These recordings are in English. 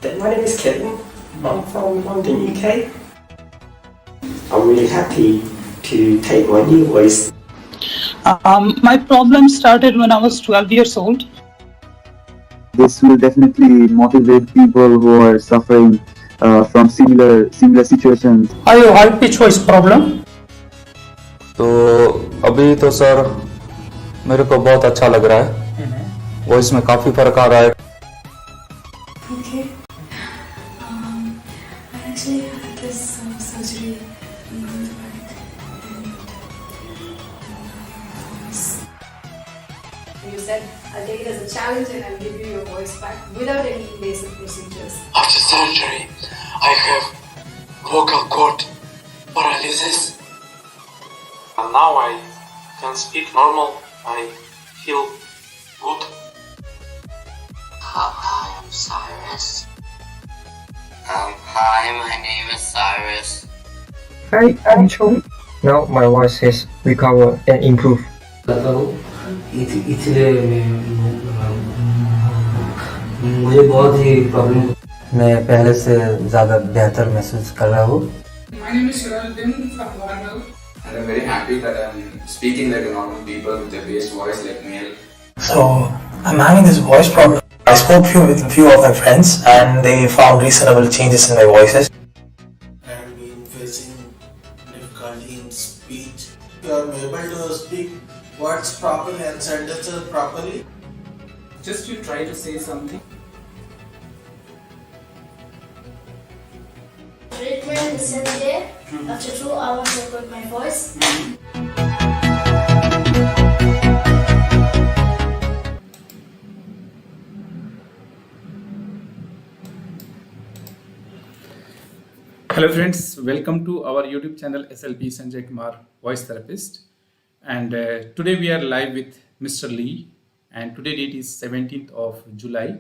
My name is Kevin. I'm from London, UK. I'm really happy to take my new voice. My problem started when I was 12 years old. This will definitely motivate people who are suffering from similar situations. Are you high pitch voice problem? तो अभी तो sir मेरे को बहुत अच्छा लग रहा है, वॉइस में काफ़ी फर्क आ रहा है. Okay. I actually had this surgery in the back and You said, I'll take it as a challenge and I'll give you your voice back without any invasive procedures. After surgery, I have vocal cord paralysis. And now I can speak normal. I feel good. Hi, I'm Cyrus. Hi, my name is Cyrus. Hi, I'm Chong. Now my voice has recovered and improved. मुझे बहुत ही problem, मैं पहले से ज़्यादा बेहतर महसूस कर रहा हूँ. My name is Rehabilitation from Bangalore. And I'm very happy that I'm speaking like a normal people with a bass voice like male. So I'm having this voice problem. I spoke with a few of my friends and they found reasonable changes in my voices. I've been facing difficulty in speech. You are able to speak words properly and sentences properly. Just you try to say something. treatment is set there. After 2 hours I got my voice. Hello friends, welcome to our YouTube channel SLP Sanjay Kumar, Voice Therapist. And today we are live with Mr. Lee, and today date is 17th of July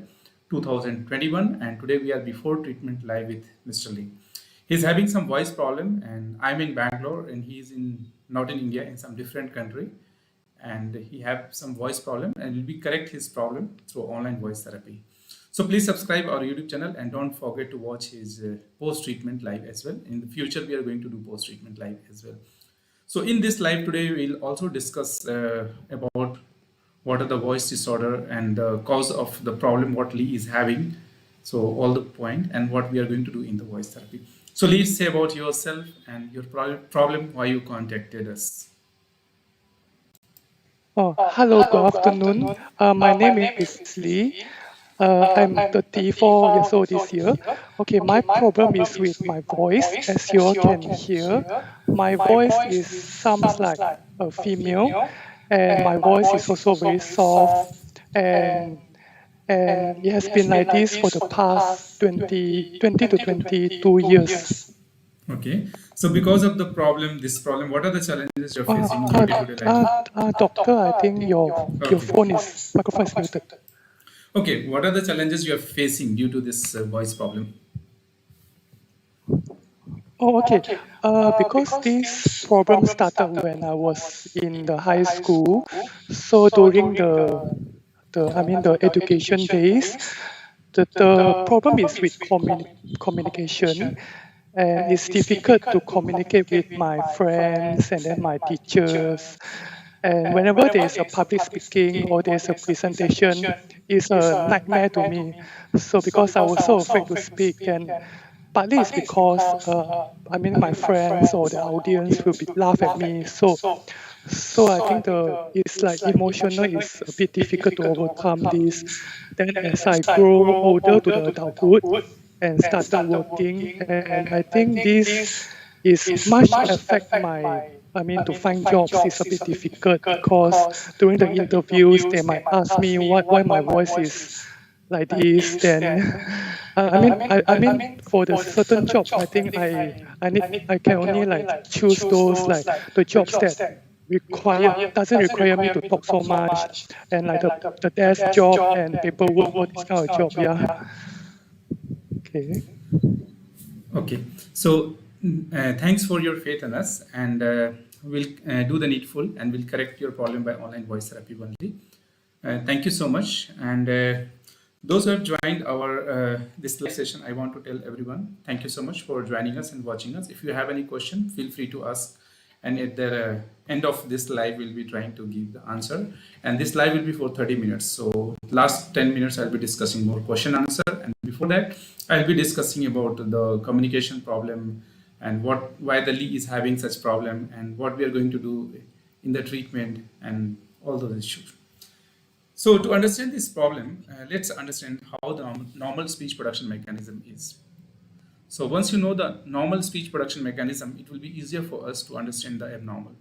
2021, and today we are before treatment live with Mr. Lee. He's having some voice problem, and I'm in Bangalore and he's not in India, in some different country, and he have some voice problem, and we'll be correct his problem through online voice therapy. So please subscribe our YouTube channel and don't forget to watch his post-treatment live as well. In the future, we are going to do post-treatment live as well. So in this live today, we'll also discuss about what are the voice disorder and the cause of the problem, what Lee is having. So all the point and what we are going to do in the voice therapy. So Lee, say about yourself and your problem, why you contacted us. Hello, good afternoon. My name is Lee. I'm 34 years old this year. Okay, my problem is with my voice. As you all can hear, my voice sounds like a female, and my voice is also very soft, and it has been like this for the past 20 to 22 years. Okay, so because of the problem, what are the challenges you're facing in day-to-day life? Doctor, I think your microphone is muted. Okay, what are the challenges you are facing due to this voice problem? Okay. Because this problem started when I was in the high school. So during the education days, the problem is with communication, and it's difficult to communicate with my friends and then my teachers. And whenever there's a public speaking or there's a presentation, it's a nightmare to me. So because I was so afraid to speak, and partly it's because my friends or the audience will laugh at me. So I think it's like emotional is a bit difficult to overcome this. Then as I grow older to the adulthood and started working, and I think this is much affect to find jobs is a bit difficult, because during the interviews they might ask me why my voice is like this. Then for the certain jobs, I think I can only choose those the jobs that doesn't require me to talk so much, and the desk job and paperwork, all this kind of job. Yeah. Okay. So thanks for your faith in us, and we'll do the needful and we'll correct your problem by online voice therapy only. Thank you so much. And Those who have joined our this live session, I want to tell everyone, thank you so much for joining us and watching us. If you have any question, feel free to ask. And at the end of this live, we'll be trying to give the answer. And this live will be for 30 minutes. So last 10 minutes, I'll be discussing more question answer. And before that, I'll be discussing about the communication problem and why the Lee is having such problem and what we are going to do in the treatment and all those issues. So to understand this problem, let's understand how the normal speech production mechanism is. So once you know the normal speech production mechanism, it will be easier for us to understand the abnormal.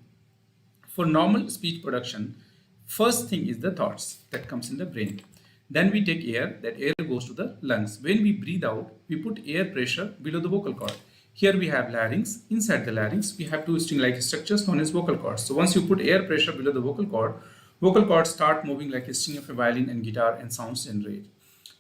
For normal speech production, first thing is the thoughts that comes in the brain. Then we take air, that air goes to the lungs. When we breathe out, we put air pressure below the vocal cord. Here we have larynx. Inside the larynx, we have two string-like structures known as vocal cords. So once you put air pressure below the vocal cords start moving like a string of a violin and guitar and sounds generate.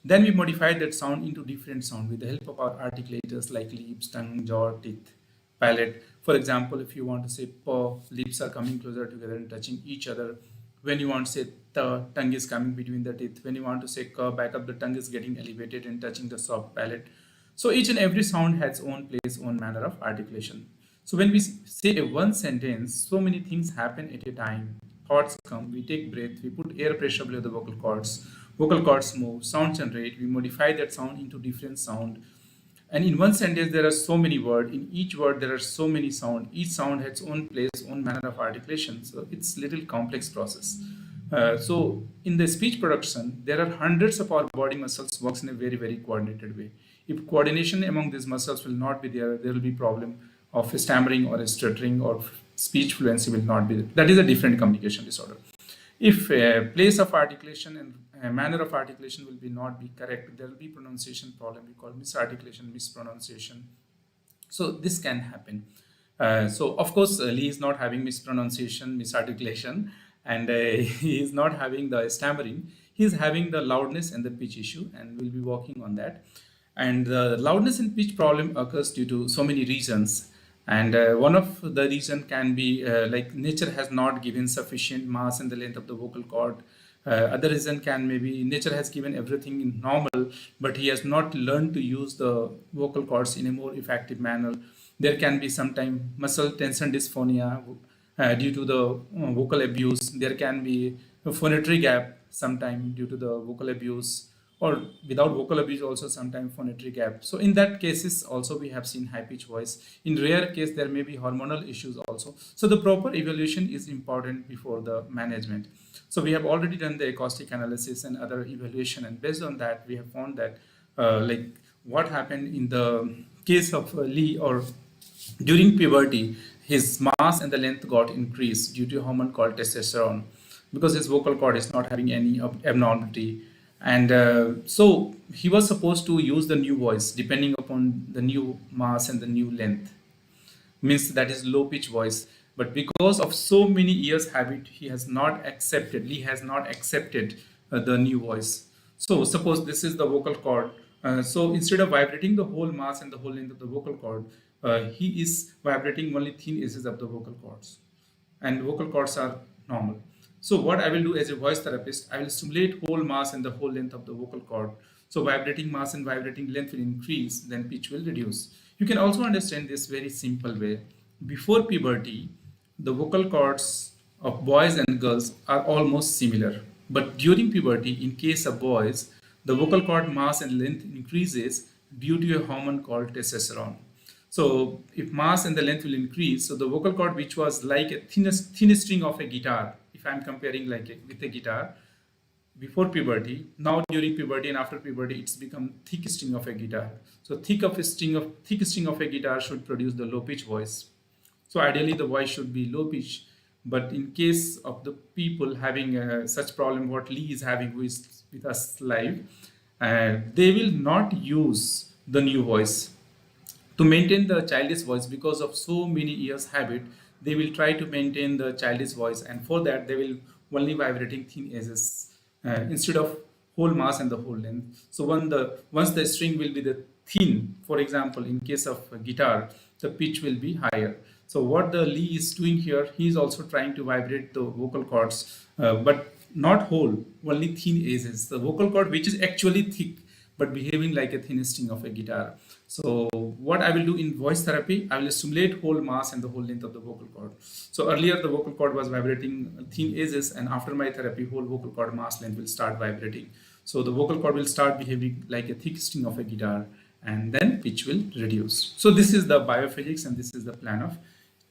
Then we modify that sound into different sound with the help of our articulators like lips, tongue, jaw, teeth, palate. For example, if you want to say paw, lips are coming closer together and touching each other. When you want to say the tongue is coming between the teeth. When you want to say back up, the tongue is getting elevated and touching the soft palate. So each and every sound has own place, own manner of articulation. So when we say a one sentence, so many things happen at a time. Thoughts come, we take breath, we put air pressure below the vocal cords move, sound generate, we modify that sound into different sound. And in one sentence, there are so many words. In each word, there are so many sound. Each sound has its own place, own manner of articulation. So it's a little complex process. So in the speech production, there are hundreds of our body muscles works in a very, very coordinated way. If coordination among these muscles will not be there, there will be problem of stammering or stuttering or speech fluency will not be there. That is a different communication disorder. If a place of articulation and a manner of articulation will not be correct, there will be pronunciation problem. We call misarticulation, mispronunciation. So this can happen. So of course, Lee is not having mispronunciation, misarticulation, and he is not having the stammering. He is having the loudness and the pitch issue, and we'll be working on that. And the loudness and pitch problem occurs due to so many reasons. And one of the reason can be like nature has not given sufficient mass and the length of the vocal cord. Other reason can maybe nature has given everything in normal, but he has not learned to use the vocal cords in a more effective manner. There can be sometimes muscle tension dysphonia due to the vocal abuse. There can be a phonatory gap sometime due to the vocal abuse, or without vocal abuse also sometimes phonatory gap. So in that cases also we have seen high pitch voice. In rare case there may be hormonal issues also. So the proper evaluation is important before the management. So we have already done the acoustic analysis and other evaluation, and based on that we have found that like what happened in the case of Lee, or during puberty his mass and the length got increased due to a hormone called testosterone, because his vocal cord is not having any abnormality. And so he was supposed to use the new voice depending upon the new mass and the new length, means that is low pitch voice. But because of so many years habit, Lee has not accepted the new voice. So suppose this is the vocal cord. So instead of vibrating the whole mass and the whole length of the vocal cord, he is vibrating only thin edges of the vocal cords, and vocal cords are normal. So what I will do as a voice therapist, I will stimulate whole mass and the whole length of the vocal cord. So vibrating mass and vibrating length will increase, then pitch will reduce. You can also understand this very simple way. Before puberty, the vocal cords of boys and girls are almost similar. But during puberty, in case of boys, the vocal cord mass and length increases due to a hormone called testosterone. So if mass and the length will increase, so the vocal cord, which was like a thin string of a guitar, if I'm comparing with a guitar, before puberty, now during puberty and after puberty, it's become thick string of a guitar. So thick string of a guitar should produce the low pitch voice. So ideally the voice should be low pitch, but in case of the people having such problem what Lee is having, who is with us live, they will not use the new voice to maintain the childish voice. Because of so many years habit, they will try to maintain the childish voice, and for that they will only vibrating thin edges instead of whole mass and the whole length. So once the string will be the thin, for example in case of a guitar, the pitch will be higher. So what the Lee is doing here, he is also trying to vibrate the vocal cords, but not whole, only thin edges. The vocal cord which is actually thick but behaving like a thin string of a guitar. So what I will do in voice therapy, I will stimulate whole mass and the whole length of the vocal cord. So earlier the vocal cord was vibrating thin edges, and after my therapy, whole vocal cord mass length will start vibrating. So the vocal cord will start behaving like a thick string of a guitar, and then pitch will reduce. So this is the biophysics, and this is the plan of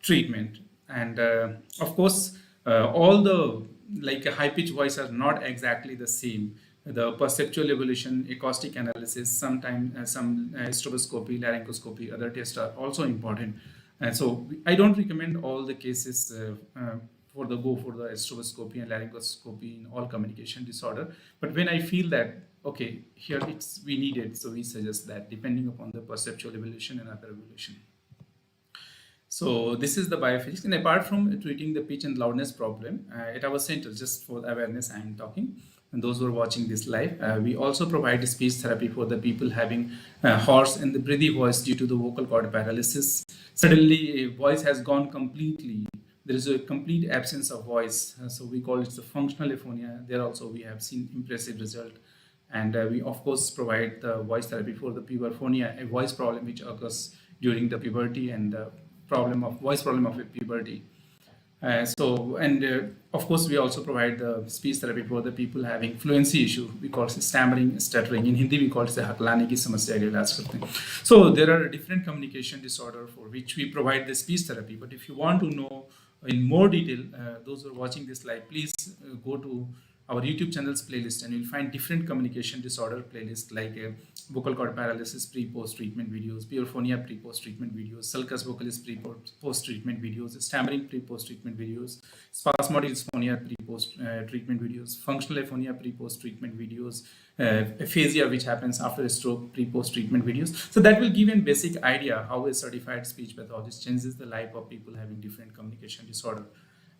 treatment. And of course, all the like a high pitch voice are not exactly the same. The perceptual evolution, acoustic analysis, sometimes some stroboscopy, laryngoscopy, other tests are also important. And so I don't recommend all the cases for the stroboscopy and laryngoscopy in all communication disorder. But when I feel that okay, here we need it, so we suggest that depending upon the perceptual evolution and other evolution. So this is the biophysics, and apart from treating the pitch and loudness problem at our center, just for awareness I am talking, and those who are watching this live, we also provide speech therapy for the people having hoarse and the breathy voice due to the vocal cord paralysis. Suddenly a voice has gone completely, there is a complete absence of voice, so we call it the functional aphonia. There also we have seen impressive result. And we of course provide the voice therapy for the puberphonia, a voice problem which occurs during the puberty, and voice problem of puberty. Of course we also provide the speech therapy for the people having fluency issue. We call it stammering, stuttering. In Hindi we call it the haklane ki samasya ke ilaaj karte hain. So there are different communication disorder for which we provide the speech therapy. But if you want to know in more detail, those who are watching this live, please go to our YouTube channel's playlist, and you'll find different communication disorder playlist like vocal cord paralysis pre-post treatment videos, puberphonia pre-post treatment videos, sulcus vocalis pre-post treatment videos, stammering pre-post treatment videos, spasmodic dysphonia pre-post treatment videos, functional aphonia pre-post treatment videos, aphasia which happens after a stroke pre-post treatment videos. So that will give you a basic idea how a certified speech pathologist changes the life of people having different communication disorder.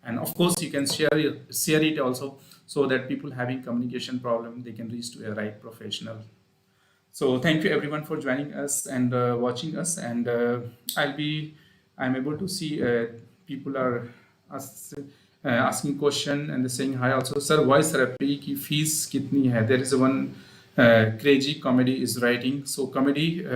And of course you can share it also, so that people having communication problem, they can reach to a right professional. So thank you everyone for joining us and watching us. And I'm able to see people are asking question and they're saying hi also. Sir, voice therapy ki fees kitni hai? There is one crazy comedy is writing. So comedy,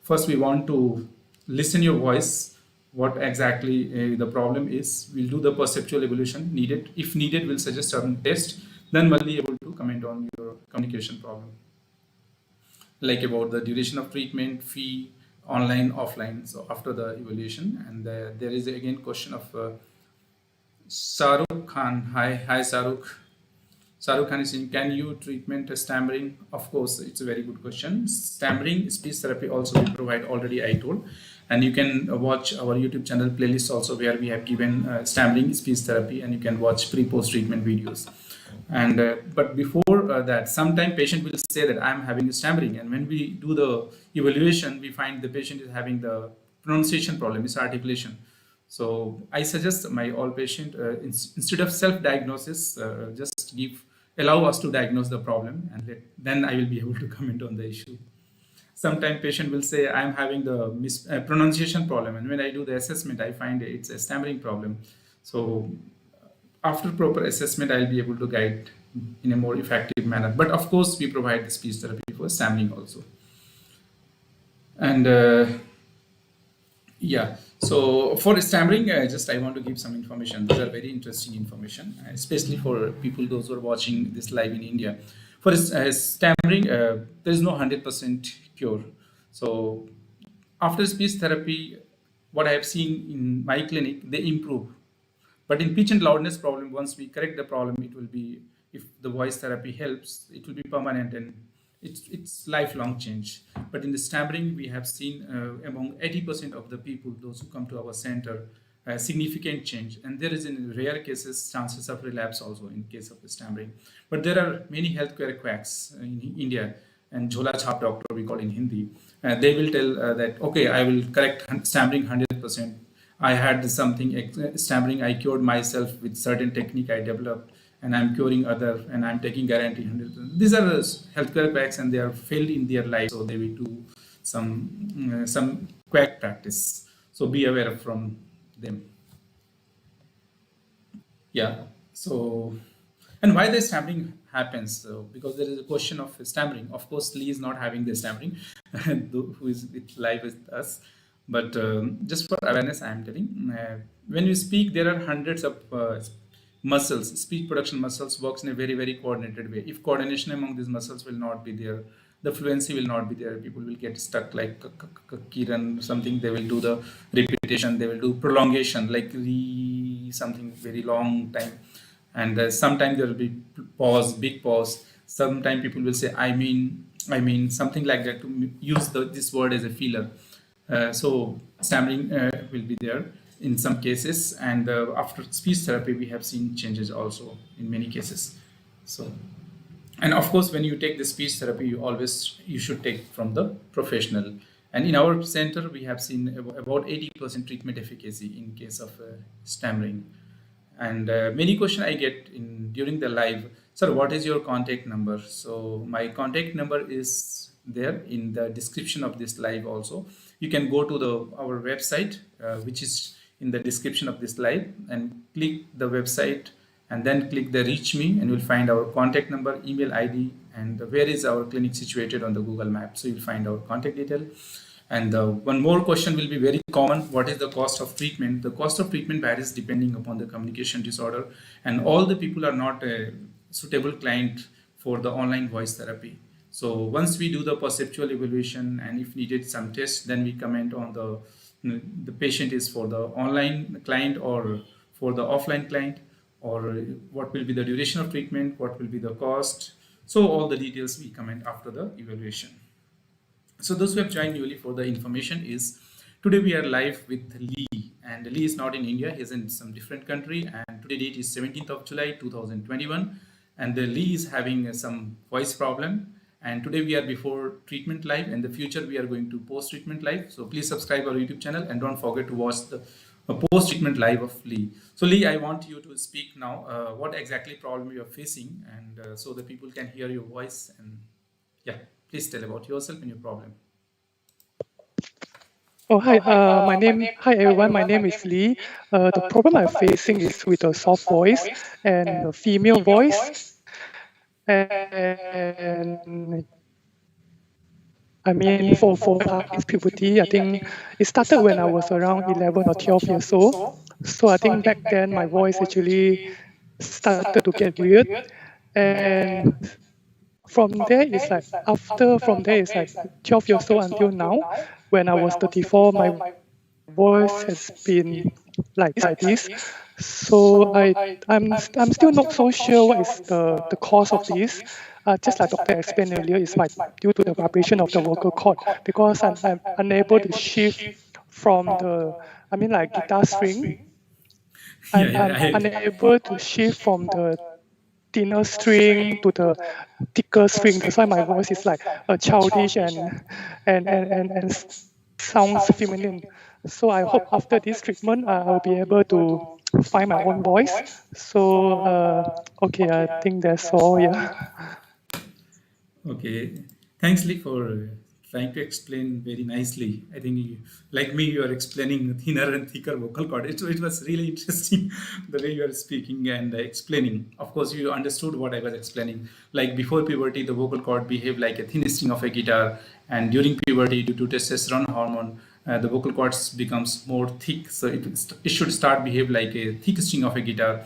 first we want to listen your voice, what exactly the problem is. We'll do the perceptual evolution needed. If needed, we'll suggest certain test. Then we'll be able to comment on your communication problem, like about the duration of treatment, fee, online, offline. So after the evaluation, and there is again question of Saruk Khan. Hi Saruk. Saruk Khan is saying, can you treatment stammering? Of course, it's a very good question. Stammering speech therapy also we provide, already I told. And you can watch our YouTube channel playlist also, where we have given stammering speech therapy, and you can watch pre-post treatment videos. And but before that, sometime patient will say that I'm having stammering, and when we do the evaluation, we find the patient is having the pronunciation problem, misarticulation. So I suggest my all patient instead of self-diagnosis, just allow us to diagnose the problem, and then I will be able to comment on the issue. Sometimes patient will say I'm having the pronunciation problem, and when I do the assessment, I find it's a stammering problem. So after proper assessment, I'll be able to guide in a more effective manner. But of course, we provide the speech therapy for stammering also. And yeah, so for stammering, I want to give some information. These are very interesting information, especially for people, those who are watching this live in India. For stammering, there is no 100% cure. So after speech therapy, what I have seen in my clinic, they improve. But in pitch and loudness problem, once we correct the problem, it will be, if the voice therapy helps, it will be permanent and it's lifelong change. But in the stammering, we have seen among 80% of the people, those who come to our center, significant change. And there is, in rare cases, chances of relapse also in case of the stammering. But there are many healthcare quacks in India, and jhola chhap doctor we call in Hindi. They will tell that, okay, I will correct stammering 100%. I had something stammering, I cured myself with certain technique I developed, and I'm curing other, and I'm taking guarantee 100%. These are healthcare quacks, and they are failed in their life, so they will do some quack practice. So be aware from them. Yeah. So And why the stammering happens? So, because there is a question of stammering. Of course, Lee is not having the stammering, who is live with us. But just for awareness, I am telling, when you speak, there are hundreds of muscles. Speech production muscles works in a very, very coordinated way. If coordination among these muscles will not be there, the fluency will not be there. People will get stuck like Kiran, something. They will do the repetition. They will do prolongation, like something very long time. And sometimes there will be pause, big pause. Sometimes people will say, I mean, something like that, to use this word as a filler. So stammering will be there in some cases, and after speech therapy we have seen changes also in many cases. So, and of course, when you take the speech therapy, you should take from the professional. And in our center, we have seen about 80% treatment efficacy in case of stammering. And many questions I get during the live, sir, what is your contact number? So my contact number is there in the description of this live also. You can go to our website, which is in the description of this live, and click the website and then click the reach me, and you'll find our contact number, email ID, and where is our clinic situated on the Google map. So you'll find our contact detail. And one more question will be very common. What is the cost of treatment? The cost of treatment varies depending upon the communication disorder, and all the people are not a suitable client for the online voice therapy. So once we do the perceptual evaluation, and if needed some tests, then we comment on the patient is for the online client or for the offline client, or what will be the duration of treatment, what will be the cost. So all the details we comment after the evaluation. So those who have joined newly, for the information is, today we are live with Lee, and Lee is not in India, he is in some different country, and today date is 17th of July 2021, and Lee is having some voice problem, and today we are before treatment live. In the future we are going to post treatment live, so please subscribe our YouTube channel and don't forget to watch the post treatment live of Lee. So Lee, I want you to speak now, what exactly problem you are facing, and so the people can hear your voice. And yeah, please tell about yourself and your problem. Oh, hi. Hi everyone. My name is Lee. The problem I'm facing is with a soft voice and a female voice. And I mean, for puberty, I think it started when I was around 11 or 12 years old. So I think back then my voice actually started to get weird. And from there, it's like 12 years old until now. When I was 34, my voice has been like this. So I'm still not so sure what is the cause of this. Just like Dr. explained earlier, it's like due to the vibration of the vocal cord, because I'm unable to shift from guitar string. I'm unable to shift from the thinner string to the thicker string. That's why my voice is like childish and sounds feminine. So I hope after this treatment, I'll be able to find my own voice. So, okay, I think that's all, yeah. Okay, thanks Lee for trying to explain very nicely. I think like me, you are explaining thinner and thicker vocal cord. It was really interesting the way you are speaking and explaining. Of course, you understood what I was explaining. Like before puberty, the vocal cord behaved like a thin string of a guitar, and during puberty, due to testosterone hormone, the vocal cords becomes more thick. So it should start behave like a thick string of a guitar.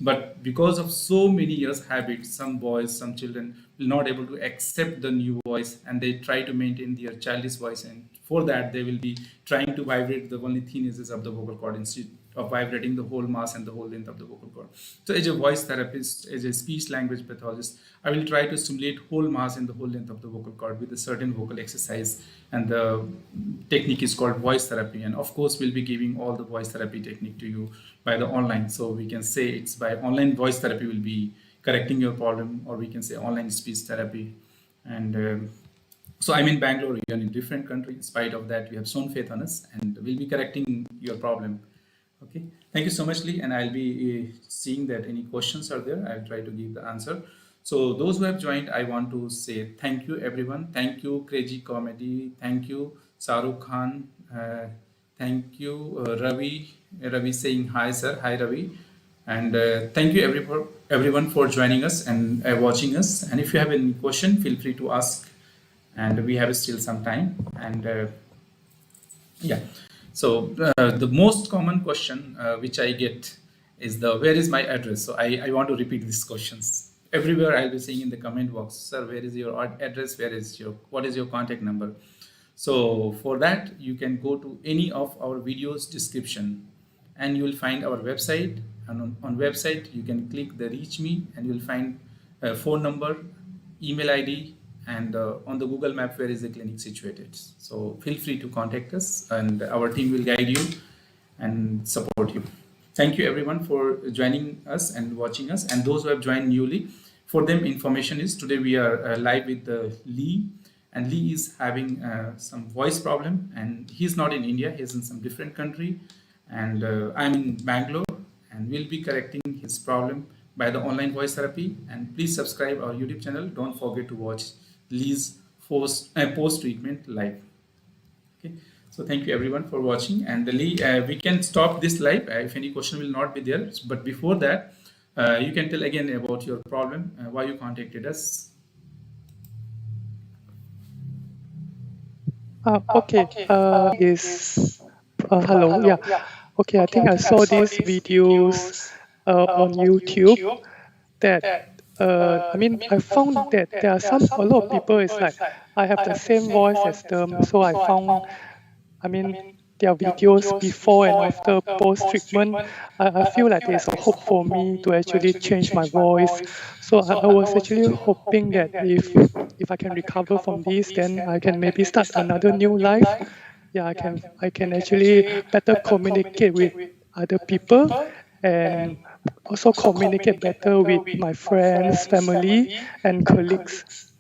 But because of so many years habits, some boys, some children will not able to accept the new voice, and they try to maintain their childish voice, and for that they will be trying to vibrate the only thin edges of the vocal cord instead of vibrating the whole mass and the whole length of the vocal cord. So as a voice therapist, as a speech language pathologist, I will try to stimulate whole mass and the whole length of the vocal cord with a certain vocal exercise, and the technique is called voice therapy. And of course we'll be giving all the voice therapy technique to you by the online. So we can say it's by online voice therapy will be correcting your problem, or we can say online speech therapy. And so I'm in Bangalore, you're in a different country. In spite of that, you have shown faith on us, and we'll be correcting your problem. Okay, thank you so much, Lee, and I'll be seeing that any questions are there. I'll try to give the answer. So those who have joined, I want to say thank you, everyone. Thank you, Crazy Comedy. Thank you, Saruk Khan. Thank you, Ravi. Ravi saying hi, sir. Hi, Ravi. And thank you everyone for joining us and watching us. And if you have any question, feel free to ask. And we have still some time. And yeah, so the most common question which I get is where is my address? So I want to repeat these questions. Everywhere I'll be saying in the comment box, sir, where is your address? What is your contact number? So for that, you can go to any of our videos description and you will find our website. And on website, you can click the reach me and you will find a phone number, email ID, and on the Google map, where is the clinic situated. So feel free to contact us and our team will guide you and support you. Thank you everyone for joining us and watching us. And those who have joined newly, for them information is today we are live with Lee. And Lee is having some voice problem and he's not in India, he's in some different country. And I'm in Bangalore and we'll be correcting his problem by the online voice therapy. And please subscribe our YouTube channel. Don't forget to watch Lee's post-treatment live. Okay, so thank you everyone for watching. And Lee, we can stop this live if any question will not be there. But before that, you can tell again about your problem, why you contacted us. Okay. Hello. Yeah. Okay. I think I saw these videos on YouTube that I found that there are a lot of people. It's like I have the same voice as them, so I found. Their videos before and after post treatment. I feel like there's a hope for me to actually change my voice. So I was actually hoping that if I can recover from this, then I can maybe start another new life. Yeah, I can actually better communicate with other people and also communicate better with my friends, family, and colleagues.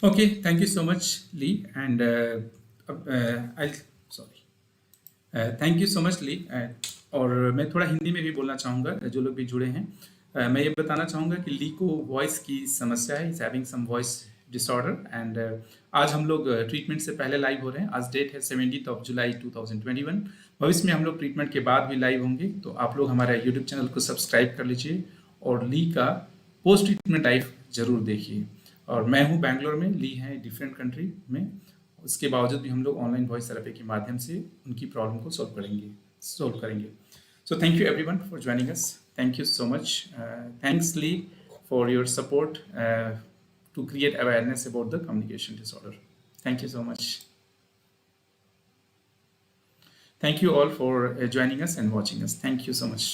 Okay, thank you so much, Lee. And thank you so much Lee. और मैं थोड़ा हिंदी में भी बोलना चाहूँगा जो लोग भी जुड़े हैं। मैं ये बताना चाहूँगा कि ली को वॉइस की समस्या है, is having some voice disorder. And आज हम लोग ट्रीटमेंट से पहले लाइव हो रहे हैं। आज डेट है 17 जुलाई 2021। भविष्य में हम लोग ट्रीटमेंट के बाद भी लाइव होंगे, तो आप लोग हमारा यूट्यूब चैनल को सब्सक्राइब कर लीजिए और ली का पोस्ट ट्रीटमेंट लाइव जरूर देखिए। और मैं हूँ बैंगलोर में, ली है डिफरेंट कंट्री में। उसके बावजूद भी हम लोग ऑनलाइन वॉइस थेरेपी के माध्यम से उनकी प्रॉब्लम को सॉल्व करेंगे। So thank you everyone for joining us. Thank you so much. Thanks Lee for your support to create awareness about the communication disorder. Thank you so much. Thank you all for joining us and watching us. Thank you so much.